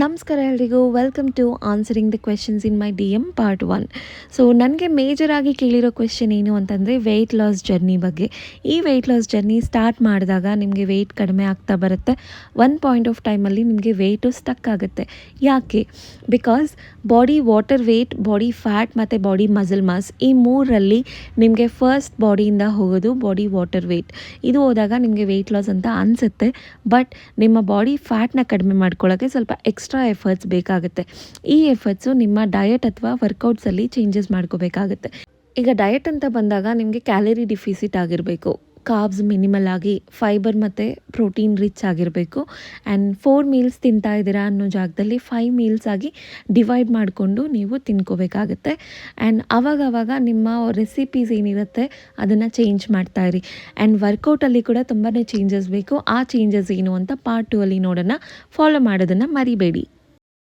ನಮಸ್ಕಾರ ಎಲ್ರಿಗೂ, welcome to answering the questions in my D M part 1. So ನನಗೆ ಮೇಜರಾಗಿ ಕೇಳಿರೋ ಕ್ವೆಶನ್ ಏನು ಅಂತಂದರೆ ವೆಯ್ಟ್ ಲಾಸ್ ಜರ್ನಿ ಬಗ್ಗೆ. ಈ ವೆಯ್ಟ್ ಲಾಸ್ ಜರ್ನಿ ಸ್ಟಾರ್ಟ್ ಮಾಡಿದಾಗ ನಿಮಗೆ ವೆಯ್ಟ್ ಕಡಿಮೆ ಆಗ್ತಾ ಬರುತ್ತೆ. ಒನ್ ಪಾಯಿಂಟ್ ಆಫ್ ಟೈಮಲ್ಲಿ ನಿಮಗೆ ವೆಯ್ಟು ಸ್ಟಕ್ ಆಗುತ್ತೆ. ಯಾಕೆ? Because body water weight, body fat ಮತ್ತು ಬಾಡಿ ಮಸಲ್ ಮಾಸ್, ಈ ಮೂರರಲ್ಲಿ ನಿಮಗೆ ಫಸ್ಟ್ ಬಾಡಿಯಿಂದ ಹೋಗೋದು ಬಾಡಿ ವಾಟರ್ ವೆಯ್ಟ್. ಇದು ಹೋದಾಗ ನಿಮಗೆ ವೆಯ್ಟ್ ಲಾಸ್ ಅಂತ ಅನಿಸುತ್ತೆ, ಬಟ್ ನಿಮ್ಮ ಬಾಡಿ ಫ್ಯಾಟ್ನ ಕಡಿಮೆ ಮಾಡ್ಕೊಳ್ಳೋಕ್ಕೆ ಸ್ವಲ್ಪ ಎಕ್ಸ್ಟ್ರಾ ಎಫರ್ಟ್ಸ್ ಬೇಕಾಗುತ್ತೆ. ಈ ಎಫರ್ಟ್ಸು ನಿಮ್ಮ ಡಯಟ್ ಅಥವಾ ವರ್ಕೌಟ್ಸಲ್ಲಿ ಚೇಂಜಸ್ ಮಾಡ್ಕೋಬೇಕಾಗುತ್ತೆ. ಈಗ ಡಯಟ್ ಅಂತ ಬಂದಾಗ ನಿಮಗೆ ಕ್ಯಾಲರಿ ಡಿಫಿಸಿಟ್ ಆಗಿರಬೇಕು, ಕಾರ್ಬ್ಸ್ ಮಿನಿಮಲ್ ಆಗಿ, ಫೈಬರ್ ಮತ್ತು ಪ್ರೋಟೀನ್ ರಿಚ್ ಆಗಿರಬೇಕು, ಆ್ಯಂಡ್ 4 ಮೀಲ್ಸ್ ತಿಂತಾ ಇದ್ದೀರಾ ಅನ್ನೋ ಜಾಗದಲ್ಲಿ 5 ಮೀಲ್ಸ್ ಆಗಿ ಡಿವೈಡ್ ಮಾಡಿಕೊಂಡು ನೀವು ತಿನ್ಕೋಬೇಕಾಗುತ್ತೆ. ಆ್ಯಂಡ್ ಆವಾಗವಾಗ ನಿಮ್ಮ ರೆಸಿಪೀಸ್ ಏನಿರುತ್ತೆ ಅದನ್ನು ಚೇಂಜ್ ಮಾಡ್ತಾಯಿರಿ. ಆ್ಯಂಡ್ ವರ್ಕೌಟಲ್ಲಿ ಕೂಡ ತುಂಬಾ ಚೇಂಜಸ್ ಬೇಕು. ಆ ಚೇಂಜಸ್ ಏನು ಅಂತ ಪಾರ್ಟ್ 2 ಅಲ್ಲಿ ನೋಡೋಣ. ಫಾಲೋ ಮಾಡೋದನ್ನು ಮರಿಬೇಡಿ.